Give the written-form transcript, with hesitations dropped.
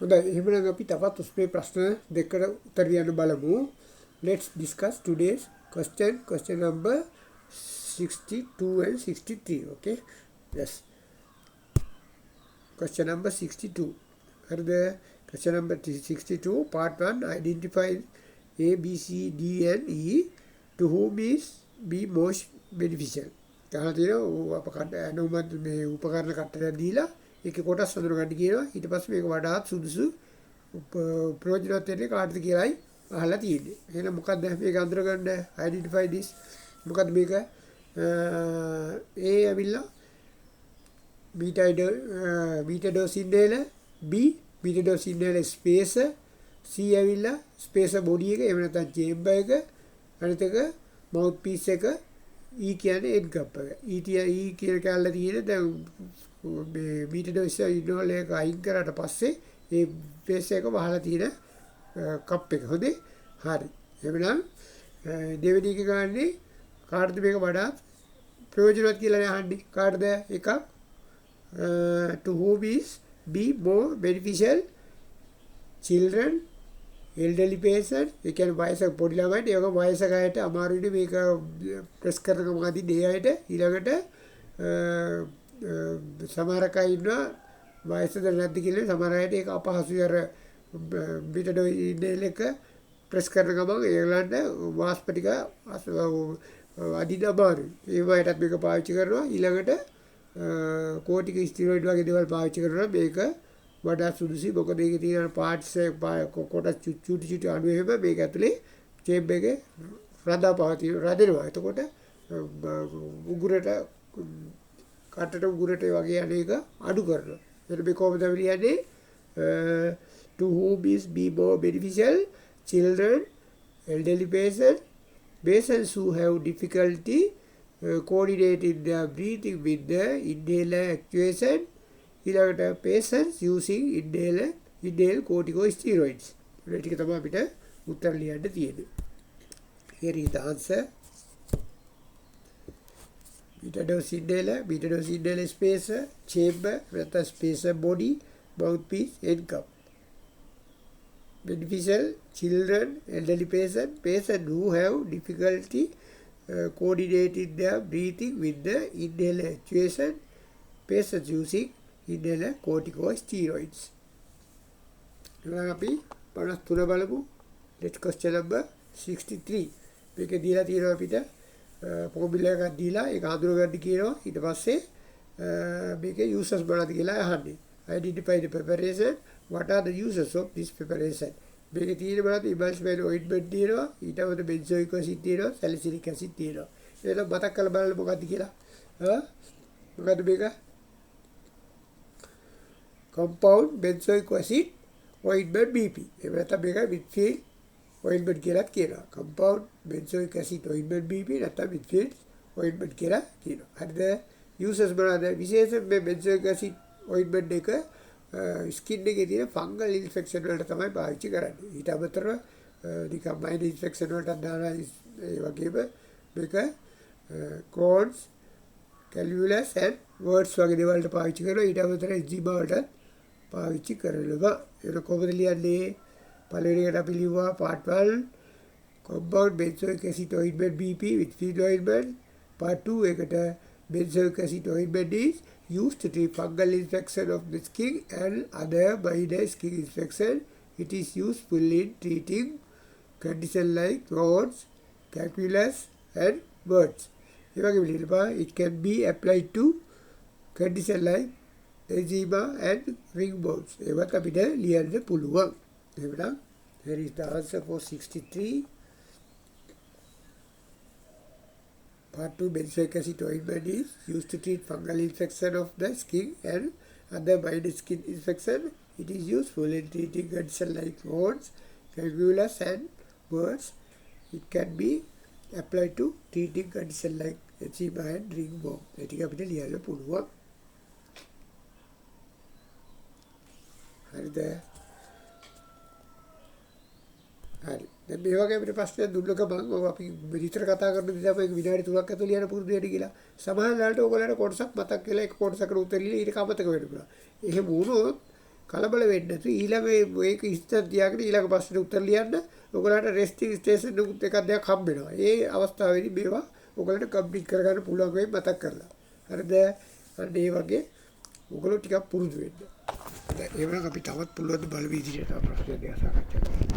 හොඳයි එහෙනම් අපි තවත් උස්මේ ප්‍රශ්න දෙකකට උත්තර දෙන්න බලමු. Let's discuss today's question number 62 and 63. Okay, yes, question number 62. හරිද? question number 62 part 1, identify A, B, C, D and E. To whom is B most beneficial? ගහලා තියෙනවා අප අනුමත මේ උපකරණ කට්ටයක් දීලා ඒකේ කොටස් හඳුන ගන්න කියනවා. ඊට පස්සේ මේක වඩාත් සුදුසු ප්‍රයෝජනවත් වෙන්නේ කාටද කියලායි අහලා තියෙන්නේ. එහෙනම් මොකක්ද මේක අඳුර ගන්න identify this? මොකක්ද මේක? A ඇවිල්ලා beta dose inhaler, B beta dose inhaler spacer, C ඇවිල්ලා spacer body එක එහෙම නැත්නම් chamber එක, අනිත් එක mouth piece එක, E කියන්නේ end cup එක. E කියන කැල්ල තියෙන දැන් මේ beta dose inhaler එක අයින් කරාට පස්සේ ඒ spacer එක වහලා තියෙන කප් එක. හොඳේ? හරි. එහෙනම් දෙවෙනි එක ගන්නේ කාටද මේක වඩා ප්‍රයෝජනවත් කියලා අහන්නේ. කාටද? එකක් to whom is B more beneficial? Children, elderly person, ඒ කියන්නේ වයසක පොඩි ළමයින්ට ඒක වයසක අයට අමාරුයි මේක ප්‍රෙස් කරන ගමන් අදින්න ඒ අයට. ඊළඟට සමහර අය ඉන්නවා වයසද නැද්ද කියලා සමහර අයට ඒක අපහසුයි අර බීටා ඩෝස් ඉන්හේලර් එක ප්‍රෙස් කරන ගමන් ඒගොල්ලන්ට වාස්ප ටික අදින්න අමාරුයි. ඒ වගේටත් මේක පාවිච්චි කරනවා. ඊළඟට කෝටික ස්ටිරොයිඩ් වගේ දේවල් පාවිච්චි කරනවා මේක වඩා සුදුසුයි. මොකද ඒකේ තියෙන පාර්ට්ස් කොටස් චුටි අණු එහෙම මේක ඇතුලේ චේම්බර් එකේ රඳනවා. එතකොට උගුරට කටට උගුරට වගේ අනේක අඩු කරනවා. එතකොට මේ කොහොමද කියන්නේ? To whom is B more beneficial? Children, elderly patients who have difficulty coordinating their breathing with the inhaler actuation. ඊළඟට patients using inhaled corticosteroids. මේ ටික තමයි අපිට උත්තර ලියන්න තියෙන්නේ. Here is the answer. Beta dose inhaler spacer, chamber, නැත්නම් spacer body, mouthpiece, end cup. Beneficial: children, elderly patient who have difficulty coordinating their breathing with the inhaler actuation, patients using inhaler corticosteroids. එහෙනම් අපි 53 බලමු. Next question number 63. මේක දීලා තියෙනවා අපිට formula එකක් දීලා ඒක හඳුන ගන්න කියනවා. ඊට පස්සේ මේකේ uses මොනවද කියලා අහන්නේ. Identify the preparation. What are the uses of this preparation? මේකේ තියෙන බලන්න emulsified ointment තියෙනවා. ඊට අමතරව benzoic acid තියෙනවා, salicylic acid තියෙනවා. ඒක මතක් කරලා බලන්න මොකක්ද කියලා. මොකද්ද මේක? Compound benzoic acid ointment BP. එහෙම නැත්නම් මේක Whitfield ointment කියලාත් කියනවා. Compound benzoic acid ointment BP නැත්නම් Whitfield ointment කියලා කියනවා. හරිද? uses මොනවාද? විශේෂයෙන් මේ benzoic acid ointment එක ස්කින් එකේ තියෙන ෆංගල් ඉන්ෆෙක්ෂන් වලට තමයි පාවිච්චි කරන්නේ. ඊට අමතරව නිකම් මයිනර් ඉන්ෆෙක්ෂන් වලට දානවා. ඒ වගේම මේක Crohn's, Callus and Warts වගේ දේවල් වලට පාවිච්චි කරනවා. ඊට අමතරව එක්සිමා වලට පාවිච්චි කරනවා. ඒක කොහොමද ලියන්නේ? පළවෙනි එකට අපි ලිව්වා part 1 compound benzoic acid ointment BP with field ointment. part 2 එකට benzoic acid ointment is used to treat fungal infection of the skin and other minor skin infection. It is useful in treating conditions like Crohn's, Callus and Warts. It can be applied to conditions like eczema and ringworms. ඒවත් අපිට ලියන්න පුළුවන්. එහෙනම් here is the answer for 63. Part 2 benzoic acid ointment is used to treat fungal infection of the skin and other minor skin infection. It is useful in treating conditions like Crohn's, Callus and Warts. It can be applied to treating conditions like eczema and ringworm. ඒ ටික අපිට ලියන්න පුළුවන්. හරිද? හරි. දැන් මේ වගේ අපිට ප්‍රශ්නයක් දුන්නක මම අපි විතර කතා කරන විදිහ තමයි විනාඩි 3ක් ඇතුළත ලියන පුරුදු වෙන්න කියලා. සමහර ලාට ඔයගොල්ලන්ට කොටසක් මතක් වෙලා ඒක කොටසකට උත්තර ලියලා ඊට කමතක වෙන්න පුළුවන්. එහෙම වුණොත් කලබල වෙන්නේ නැතුව ඊළඟ මේක ඉස්සර තියාගෙන ඊළඟ ප්‍රශ්නෙට උත්තර ලියන්න ඔයගලන්ට රෙස්ටිං ස්ටේෂන් එකක් දෙයක් හම්බ වෙනවා. ඒ අවස්ථාවේදී මේවා ඔයගලන්ට කම්ප්ලීට් කරගන්න පුළුවන් වෙයි මතක් කරලා. හරිද? අන්න ඒ වගේ ඔයගොල්ලෝ ටිකක් පුරුදු වෙන්න. එහෙනම් අපි තවත් පුළුවන් බල වීදියට ප්‍රශ්න දෙක සාකච්ඡා කරමු.